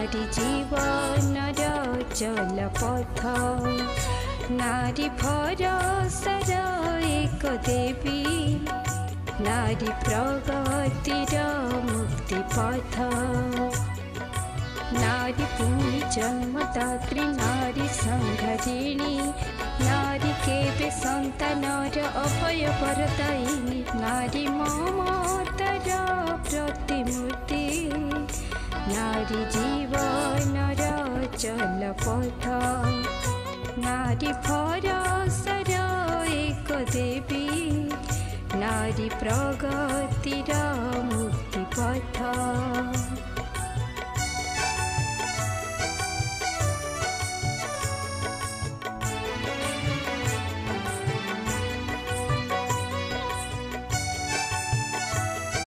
नारी जीवनर चलपथ नारी भरोसार एक देवी नारी प्रगतिर मुक्ति पथ नारी पुणी जन्मदात्री नारी संहारिणी नारी केबे संतानर अभय वरदायिनी नारी ममतार प्रतिमूर्ति नारी जीवनर चलपथ नारी भरोसार एक देवी नारी प्रगतिर मुक्ति पथ।